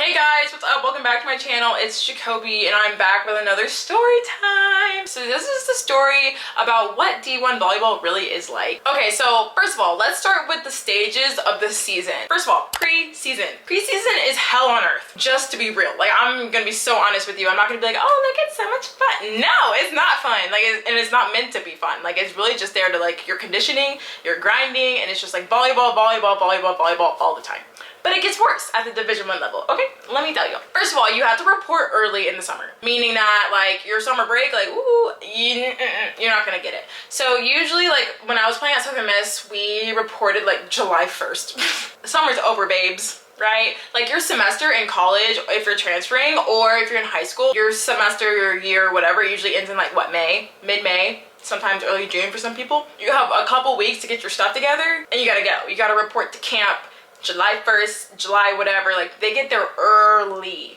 Hey guys, what's up? Welcome back to my channel. It's Jacoby and I'm back with another story time. So this is the story about what D1 volleyball really is like. Okay, so first of all, let's start with the stages of the season. First of all, pre-season. Pre-season is hell on earth, just to be real. Like, I'm gonna be so honest with you. I'm not gonna be like, oh, look, it's so much fun. No, it's not fun. Like, and it's not meant to be fun. Like, it's really just there to, like, you're conditioning, you're grinding, and it's just like volleyball, volleyball, volleyball, volleyball all the time. But it gets worse at the Division 1 level, okay? Let me tell you. First of all, you have to report early in the summer, meaning that, like, your summer break, like, ooh, you're not gonna get it. So usually, like, when I was playing at Southern Miss, we reported, like, July 1st. Summer's over, babes, right? Like, your semester in college, if you're transferring, or if you're in high school, your semester, your year, whatever, usually ends in, like, what, May? Mid-May? Sometimes early June for some people. You have a couple weeks to get your stuff together, and you gotta go. You gotta report to camp July 1st, July whatever. Like, they get there early,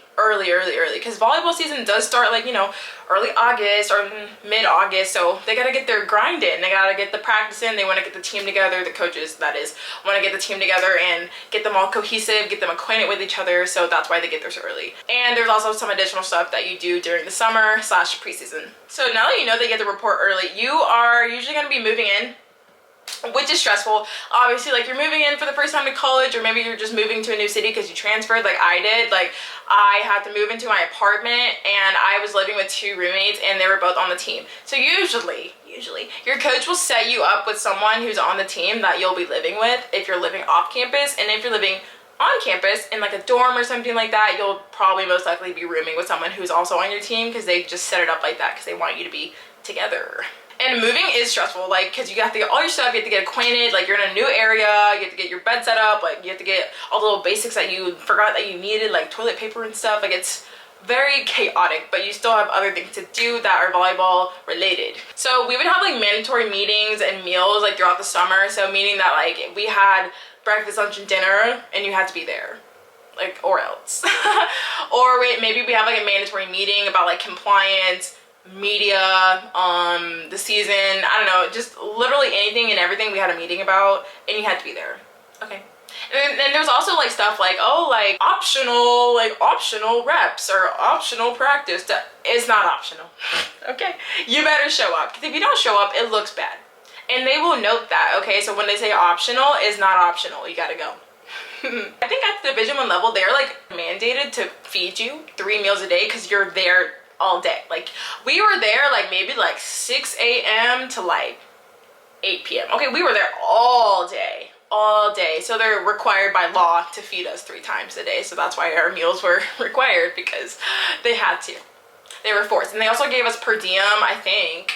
because volleyball season does start, like, you know, early August or mid-August, so they gotta get their grind in, they gotta get the practice in, they want to get the team together, the coaches, that is, want to get the team together and get them all cohesive, get them acquainted with each other, so that's why they get there so early. And there's also some additional stuff that you do during the summer / preseason. So now that you know they get to report early, you are usually going to be moving in, which is stressful. Obviously, like, you're moving in for the first time to college, or maybe you're just moving to a new city because you transferred, like I did. Like, I had to move into my apartment and I was living with 2 roommates and they were both on the team. So usually your coach will set you up with someone who's on the team that you'll be living with if you're living off campus, and if you're living on campus in, like, a dorm or something like that, you'll probably most likely be rooming with someone who's also on your team, because they just set it up like that because they want you to be together. And moving is stressful, like, because you have to get all your stuff, you have to get acquainted, like, you're in a new area, you have to get your bed set up, like, you have to get all the little basics that you forgot that you needed, like toilet paper and stuff. Like, it's very chaotic, but you still have other things to do that are volleyball related. So we would have, like, mandatory meetings and meals, like, throughout the summer. So meaning that, like, we had breakfast, lunch, and dinner, and you had to be there, like, or else. Or maybe we have, like, a mandatory meeting about, like, compliance, media, the season, I don't know, just literally anything and everything we had a meeting about, and you had to be there. Okay. And then there's also, like, stuff like, oh, like, optional reps or optional practice. That is not optional. Okay, you better show up, because if you don't show up, it looks bad, and they will note that. Okay, so when they say optional, is not optional, you gotta go. I think at the Division 1 level, they're, like, mandated to feed you 3 meals a day because you're there all day. Like, we were there, like, maybe like 6 a.m. to like 8 p.m. Okay, we were there all day, so they're required by law to feed us 3 times a day. So that's why our meals were required, because they had to, they were forced. And they also gave us per diem, I think.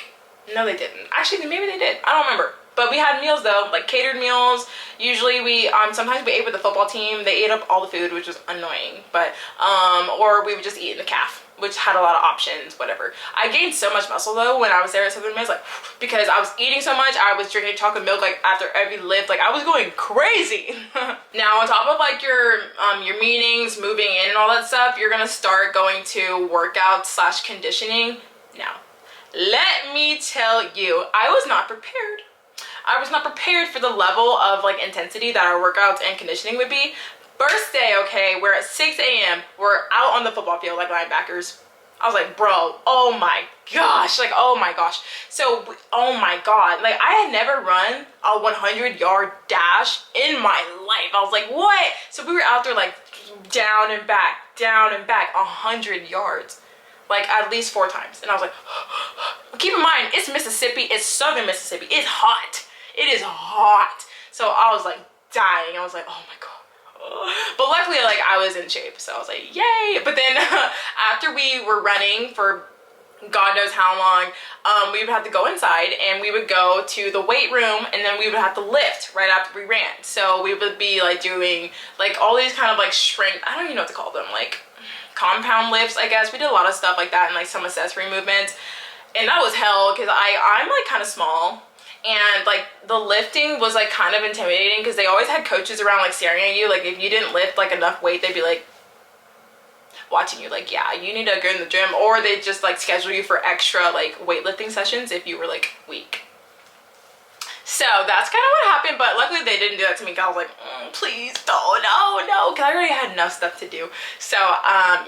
No, they didn't, actually. Maybe they did, I don't remember. But we had meals though, like catered meals. Usually we sometimes we ate with the football team. They ate up all the food, which was annoying, but or we would just eat in the caf, which had a lot of options, whatever. I gained so much muscle though when I was there at Southern Miss, like, because I was eating so much. I was drinking chocolate milk, like, after every lift. Like, I was going crazy. Now, on top of, like, your meetings, moving in and all that stuff, you're gonna start going to workouts / conditioning. Now, let me tell you, I was not prepared. I was not prepared for the level of, like, intensity that our workouts and conditioning would be. First day, okay, we're at 6 a.m. We're out on the football field like linebackers. I was like, bro, oh my gosh, like, oh my gosh. So, oh my god, like, I had never run a 100-yard dash in my life. I was like, what? So we were out there, like, down and back, 100 yards, like, at least 4 times. And I was like, keep in mind, it's Mississippi, it's Southern Mississippi, it's hot. It is hot. So I was, like, dying. I was like, oh my god. But luckily, like, I was in shape, so I was like, yay. But then after we were running for God knows how long, we would have to go inside, and we would go to the weight room, and then we would have to lift right after we ran. So we would be, like, doing, like, all these kind of, like, strength, I don't even know what to call them, like, compound lifts, I guess. We did a lot of stuff like that, and, like, some accessory movements, and that was hell, because I'm, like, kind of small. And, like, the lifting was, like, kind of intimidating, because they always had coaches around, like, staring at you. Like, if you didn't lift, like, enough weight, they'd be, like, watching you, like, yeah, you need to go in the gym. Or they'd just, like, schedule you for extra, like, weightlifting sessions if you were, like, weak. So that's kind of what happened, but luckily they didn't do that to me. I was like, please, no, because I already had enough stuff to do. So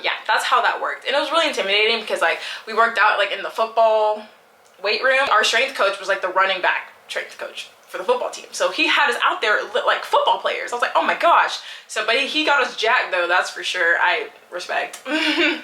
yeah, that's how that worked. And it was really intimidating because like we worked out like in the football weight room. Our strength coach was like the running back strength coach for the football team. So he had us out there like football players. I was like, oh my gosh. So, but he got us jacked though, that's for sure. I respect.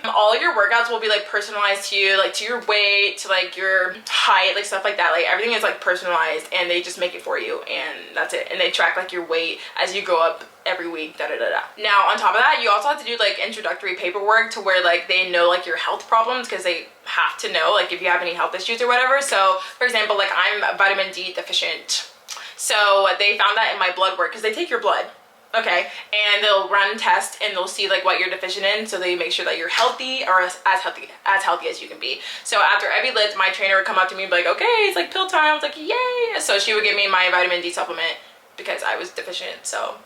All your workouts will be like personalized to you, like to your weight, to like your height, like stuff like that. Like everything is like personalized and they just make it for you and that's it. And they track like your weight as you go up every week, da da da da. Now on top of that, you also have to do like introductory paperwork to where like they know like your health problems because they have to know like if you have any health issues or whatever. So for example, like I'm vitamin D deficient. So they found that in my blood work because they take your blood, okay, and they'll run tests and they'll see like what you're deficient in, so they make sure that you're healthy or as healthy as you can be. So after every lift, my trainer would come up to me and be like, okay, it's like pill time. I was like, yay! So she would give me my vitamin D supplement because I was deficient. So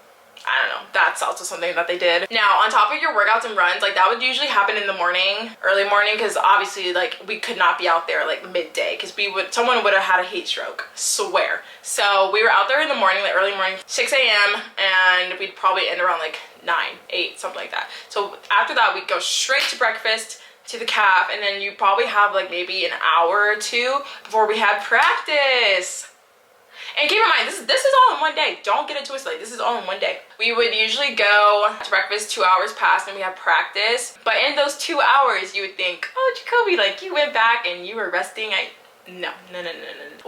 I don't know, that's also something that they did. Now on top of your workouts and runs, like that would usually happen in the morning, early morning, because obviously like we could not be out there like midday because someone would have had a heat stroke, swear. So we were out there in the morning, like early morning, 6 a.m. and we'd probably end around like 9, 8, something like that. So after that we'd go straight to breakfast, to the calf, and then you probably have like maybe an hour or two before we had practice. And keep in mind, this is all in one day. Don't get it twisted. This is all in one day. We would usually go to breakfast 2 hours past and we have practice. But in those 2 hours, you would think, oh, Jacoby, like you went back and you were resting. No.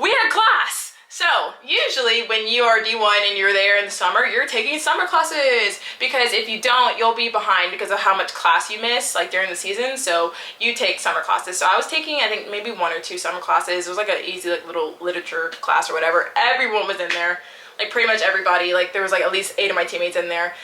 We had class. So usually when you are D1 and you're there in the summer, you're taking summer classes because if you don't, you'll be behind because of how much class you miss like during the season. So you take summer classes. So I was taking, I think maybe 1 or 2 summer classes. It was like an easy like little literature class or whatever. Everyone was in there, like pretty much everybody. Like there was like at least 8 of my teammates in there.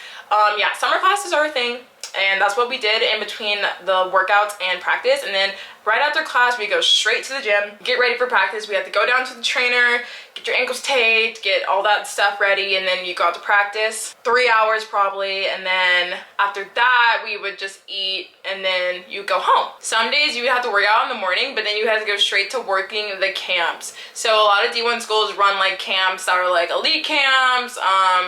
Yeah, summer classes are a thing. And that's what we did in between the workouts and practice. And then right after class, we go straight to the gym, get ready for practice. We have to go down to the trainer, get your ankles taped, get all that stuff ready, and then you go out to practice. 3 hours probably, and then after that, we would just eat, and then you go home. Some days you would have to work out in the morning, but then you have to go straight to working the camps. So a lot of D1 schools run like camps that are like elite camps,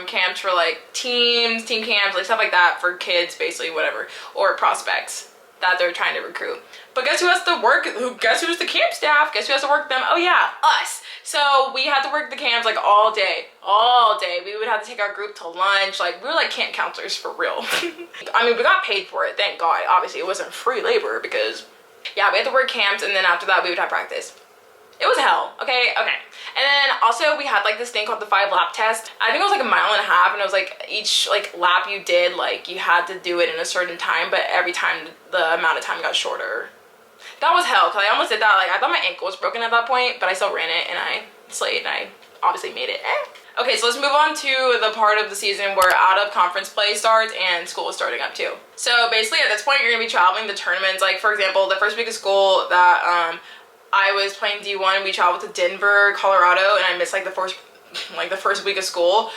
camps for like teams, team camps, like stuff like that for kids, basically, whatever, or prospects that they're trying to recruit. But guess who has to work? Guess who's the camp staff? Guess who has to work them? Oh yeah, us. So we had to work the camps like all day. We would have to take our group to lunch. Like we were like camp counselors for real. I mean, we got paid for it, thank God. Obviously it wasn't free labor because yeah, we had to work camps and then after that we would have practice. It was hell, okay. And then also we had like this thing called the 5 lap test. I think it was like 1.5 miles, and it was like each like lap you did, like you had to do it in a certain time, but every time the amount of time got shorter. That was hell, because I almost did that. Like I thought my ankle was broken at that point, but I still ran it and I slayed and I obviously made it. Okay, so let's move on to the part of the season where out of conference play starts and school is starting up too. So basically at this point you're gonna be traveling to tournaments. Like for example, the first week of school that I was playing D1, we traveled to Denver, Colorado, and I missed like the first week of school.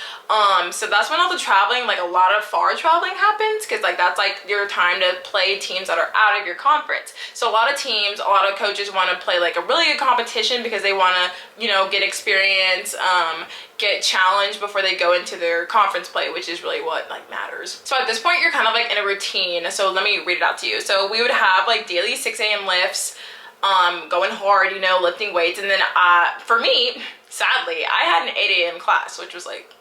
So that's when all the traveling, like a lot of far traveling happens, because like that's like your time to play teams that are out of your conference. So a lot of teams, a lot of coaches want to play like a really good competition because they want to, you know, get experience, get challenged before they go into their conference play, which is really what like matters. So at this point you're kind of like in a routine. So let me read it out to you. So we would have like daily 6 a.m. lifts, going hard, you know, lifting weights. And then for me, sadly, I had an 8 a.m. class, which was like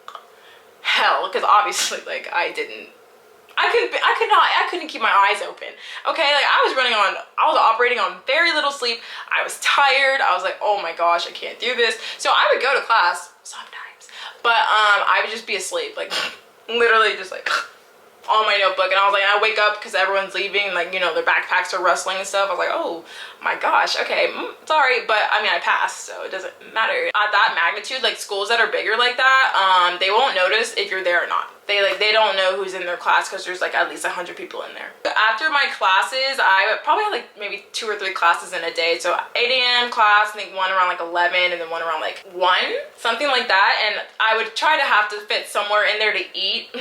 hell, because obviously like I couldn't keep my eyes open. Okay, like I was operating on very little sleep. I was tired. I was like, oh my gosh, I can't do this. So I would go to class sometimes, but I would just be asleep, like literally just like on my notebook. And I was like, I wake up because everyone's leaving, like, you know, their backpacks are rustling and stuff. I was like, oh my gosh, okay, sorry, but I mean I passed, so it doesn't matter. At that magnitude, like schools that are bigger like that, they won't notice if you're there or not. They don't know who's in their class because there's like at least 100 people in there. After my classes, I probably had like maybe 2 or 3 classes in a day. So 8 a.m. class, I think one around like 11, and then one around like 1, something like that. And I would try to have to fit somewhere in there to eat.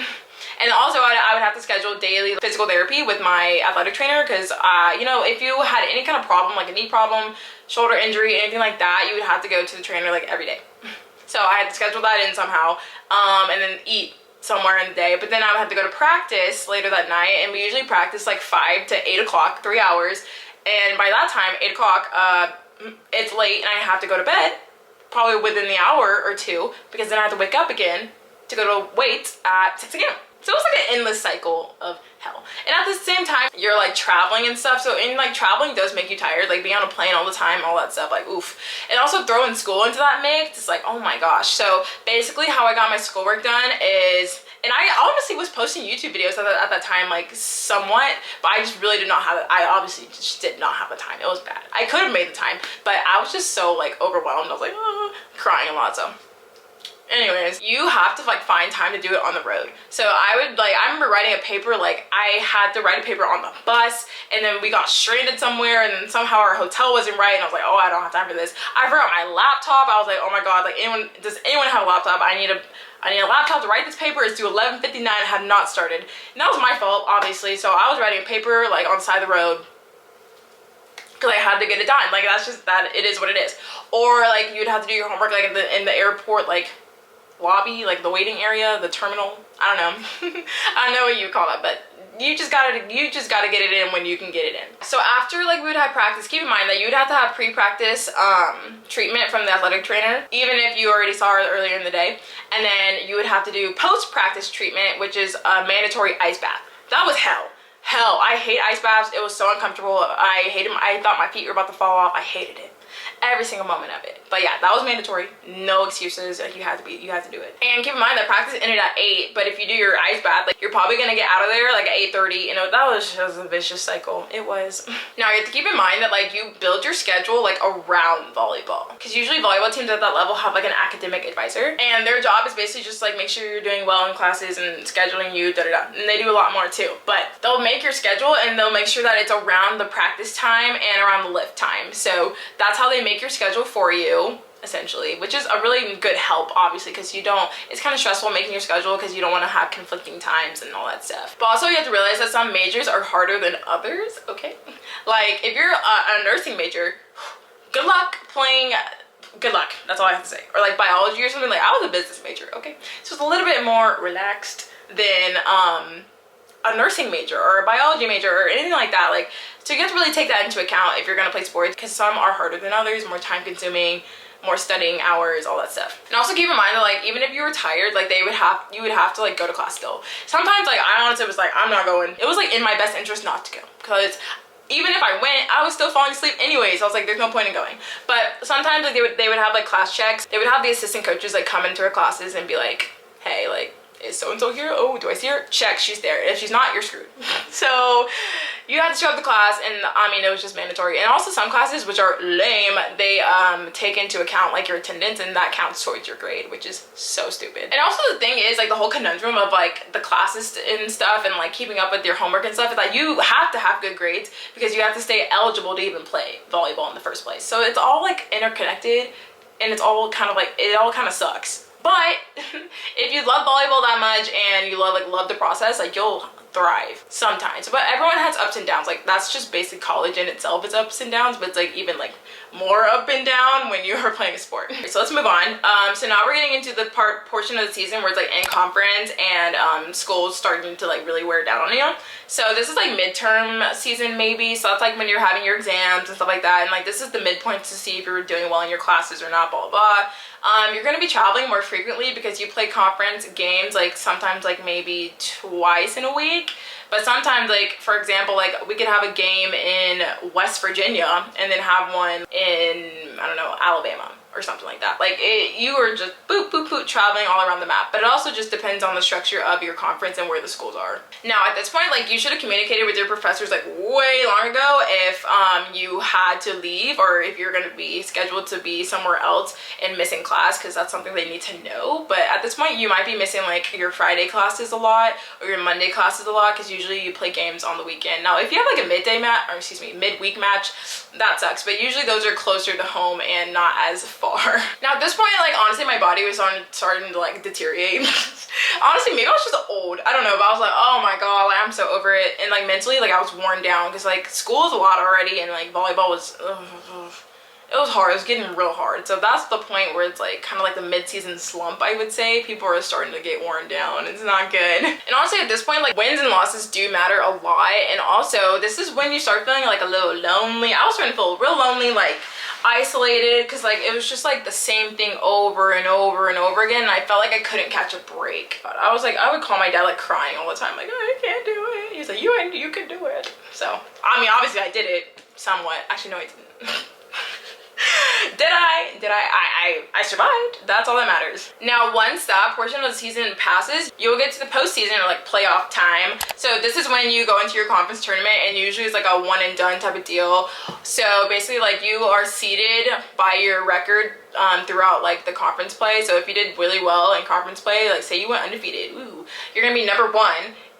And also I would have to schedule daily physical therapy with my athletic trainer because, you know, if you had any kind of problem, like a knee problem, shoulder injury, anything like that, you would have to go to the trainer like every day. So I had to schedule that in somehow, and then eat somewhere in the day. But then I would have to go to practice later that night, and we usually practice like 5 to 8 o'clock, 3 hours. And by that time, 8 o'clock, it's late and I have to go to bed, probably within the hour or two, because then I have to wake up again to go to weights at 6 a.m. So it was like an endless cycle of hell. And at the same time, you're like traveling and stuff. So in like traveling does make you tired, like being on a plane all the time, all that stuff, like oof. And also throwing school into that mix, it's like, oh my gosh. So basically how I got my schoolwork done is, and I honestly was posting YouTube videos at that time, like somewhat, but I just really did not have it. I obviously just did not have the time. It was bad. I could have made the time, but I was just so like overwhelmed. I was like, crying a lot, so. Anyways, you have to like find time to do it on the road. So I remember writing a paper, like I had to write a paper on the bus, and then we got stranded somewhere, and then somehow our hotel wasn't right, and I was like, oh, I don't have time for this. I forgot my laptop. I was like, oh my god, like does anyone have a laptop? I need a laptop to write this paper. It's due 11:59, had not started. And that was my fault, obviously. So I was writing a paper like on the side of the road, because I had to get it done. Like that's just that, it is what it is. Or like you'd have to do your homework like in the airport, like lobby, like the waiting area, the terminal, I don't know. I don't know what you call that, but you just gotta get it in when you can get it in. So after like we would have practice, keep in mind that you would have to have pre-practice treatment from the athletic trainer, even if you already saw her earlier in the day. And then you would have to do post-practice treatment, which is a mandatory ice bath. That was hell. Hell, I hate ice baths. It was so uncomfortable. I hated them. I thought my feet were about to fall off. I hated it. Every single moment of it. But yeah, that was mandatory. No excuses. Like you had to do it. And keep in mind that practice ended at 8, but if you do your ice bath, like you're probably gonna get out of there like at 8:30. You know, that was just a vicious cycle. It was. Now you have to keep in mind that like you build your schedule like around volleyball, because usually volleyball teams at that level have like an academic advisor, and their job is basically just like make sure you're doing well in classes and scheduling you, and they do a lot more too. But they'll make your schedule and they'll make sure that it's around the practice time and around the lift time. So that's how they make your schedule for you, essentially, which is a really good help, obviously, because it's kind of stressful making your schedule because you don't want to have conflicting times and all that stuff. But also you have to realize that some majors are harder than others, okay? Like if you're a nursing major, good luck, that's all I have to say. Or like biology or something, like I was a business major, okay? So it's a little bit more relaxed than a nursing major or a biology major or anything like that. Like, so you have to really take that into account if you're gonna play sports, because some are harder than others, more time consuming, more studying hours, all that stuff. And also keep in mind that like even if you were tired, like you would have to like go to class still. Sometimes like I honestly was like, I'm not going. It was like in my best interest not to go, because even if I went, I was still falling asleep anyways. I was like, there's no point in going. But sometimes like they would have like class checks. They would have the assistant coaches like come into our classes and be like, hey, like, is so-and-so here? Oh, do I see her? Check, she's there. If she's not, you're screwed. So you had to show up to class, and I mean, it was just mandatory. And also some classes, which are lame, they take into account like your attendance, and that counts towards your grade, which is so stupid. And also the thing is like the whole conundrum of like the classes and stuff and like keeping up with your homework and stuff is that you have to have good grades because you have to stay eligible to even play volleyball in the first place. So it's all like interconnected, and it's all kind of like, it all kind of sucks. But if you love volleyball that much and you love the process, like you'll thrive sometimes. But everyone has ups and downs. Like that's just basic college in itself, it's ups and downs, but it's like even like more up and down when you are playing a sport. So let's move on. So now we're getting into the portion of the season where it's like in conference and school's starting to like really wear down on you. So this is like midterm season maybe. So that's like when you're having your exams and stuff like that. And like this is the midpoint to see if you're doing well in your classes or not, blah, blah, blah. You're going to be traveling more frequently because you play conference games like sometimes like maybe twice in a week. But sometimes, like, for example, like we could have a game in West Virginia and then have one in, I don't know, Alabama or something like that. Like you are just boop, boop, boop, traveling all around the map. But it also just depends on the structure of your conference and where the schools are. Now, at this point, like you should have communicated with your professors like way long ago if you had to leave or if you're going to be scheduled to be somewhere else and missing class, because that's something they need to know. But at this point, you might be missing like your Friday classes a lot or your Monday classes a lot, because usually you play games on the weekend. Now, if you have like a midweek match, that sucks. But usually those are closer to home and not as far. Now at this point, like honestly, my body was starting to like deteriorate. Honestly, maybe I was just old, I don't know, but I was like, oh my god, like I'm so over it. And like mentally, like I was worn down because like school is a lot already, and like volleyball was it It was hard. It was getting real hard. So that's the point where it's like kind of like the mid-season slump, I would say. People are starting to get worn down. It's not good. And honestly, at this point, like wins and losses do matter a lot. And also, this is when you start feeling like a little lonely. I was starting to feel real lonely, like isolated, because like it was just like the same thing over and over and over again, and I felt like I couldn't catch a break. But I was like, I would call my dad like crying all the time, like, oh, I can't do it. He's like, you can do it. So I mean, obviously I did it somewhat. Actually, no, I didn't. I survived. That's all that matters. Now, once that portion of the season passes, you'll get to the postseason, or like playoff time. So this is when you go into your conference tournament, and usually it's like a one and done type of deal. So basically, like you are seeded by your record throughout like the conference play. So if you did really well in conference play, like say you went undefeated, ooh, you're gonna be number 1.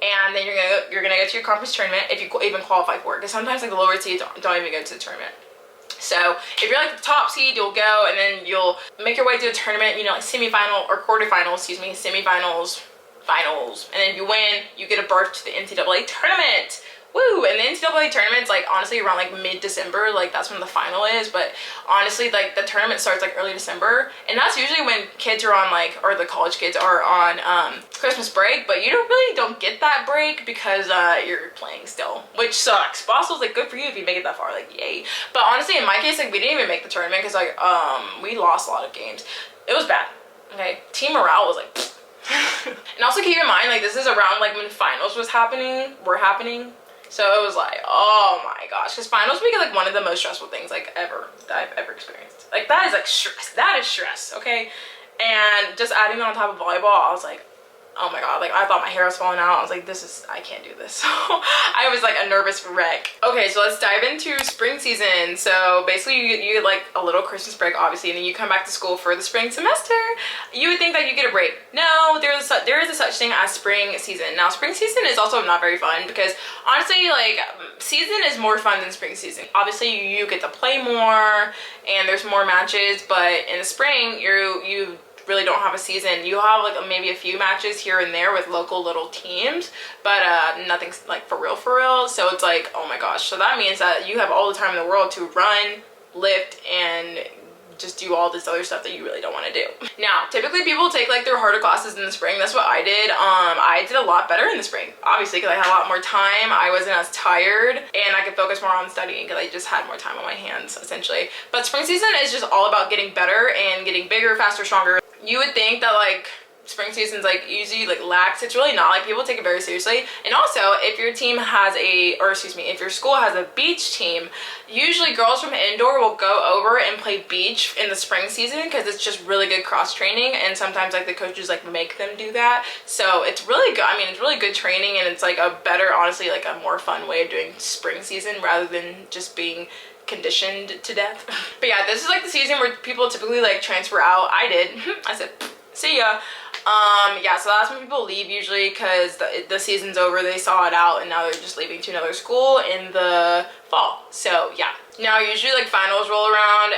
And then you're gonna go to your conference tournament if you even qualify for it. Because sometimes like the lower seeds don't even go to the tournament. So if you're like the top seed, you'll go, and then you'll make your way to a tournament, you know, like semifinal or quarterfinals, semifinals, finals. And then if you win, you get a berth to the NCAA tournament. Woo! And the NCAA tournament's like honestly around like mid-December, like that's when the final is. But honestly, like the tournament starts like early December, and that's usually when kids are on like, or the college kids are on Christmas break. But you don't get that break because you're playing still, which sucks. But also, like, good for you if you make it that far, like yay. But honestly, in my case, like we didn't even make the tournament because like we lost a lot of games. It was bad. Okay, team morale was like. And also keep in mind, like this is around like when finals were happening. So it was like, oh my gosh, because finals week is like one of the most stressful things like ever that I've ever experienced. Like that is like stress. That is stress, okay? And just adding on top of volleyball, I was like, oh my god, like I thought my hair was falling out. I was like, I can't do this. So I was like a nervous wreck. Okay, so let's dive into spring season. So basically you get like a little Christmas break, obviously, and then you come back to school for the spring semester. You would think that you get a break. No, there is a such thing as spring season. Now spring season is also not very fun because honestly, like season is more fun than spring season. Obviously you get to play more and there's more matches, but in the spring you really don't have a season. You have like maybe a few matches here and there with local little teams, but nothing's like for real. So it's like, oh my gosh. So that means that you have all the time in the world to run, lift, and just do all this other stuff that you really don't want to do. Now, typically people take like their harder classes in the spring. That's what I did. I did a lot better in the spring, obviously, because I had a lot more time. I wasn't as tired, and I could focus more on studying because I just had more time on my hands, essentially. But spring season is just all about getting better and getting bigger, faster, stronger. You would think that like spring season's like easy, like lax. It's really not. Like people take it very seriously. And also, if your team has if your school has a beach team, usually girls from indoor will go over and play beach in the spring season because it's just really good cross training, and sometimes like the coaches like make them do that. So it's really good. I mean, it's really good training, and it's like a better, honestly, like a more fun way of doing spring season rather than just being conditioned to death. But yeah, this is like the season where people typically like transfer out. I did. I said, see ya. Yeah, so that's when people leave usually because the season's over, they saw it out, and now they're just leaving to another school in the fall. So yeah. Now usually like finals roll around,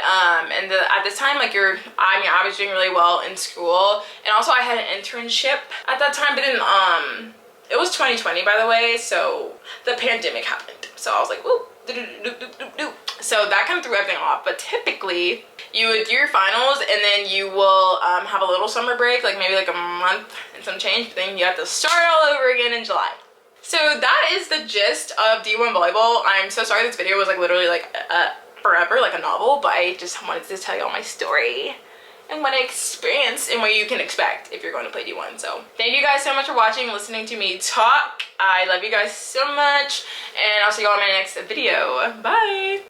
and at this time like I was doing really well in school, and also I had an internship at that time, but then it was 2020 by the way, so the pandemic happened. So I was like, woo. So that kind of threw everything off. But typically you would do your finals, and then you will have a little summer break, like maybe like a month and some change, but then you have to start all over again in July. So that is the gist of D1 volleyball. I'm so sorry this video was like literally like forever, like a novel, but I just wanted to tell you all my story and what I experienced and what you can expect if you're going to play D1. So thank you guys so much for watching, listening to me talk. I love you guys so much, and I'll see you all in my next video. Bye.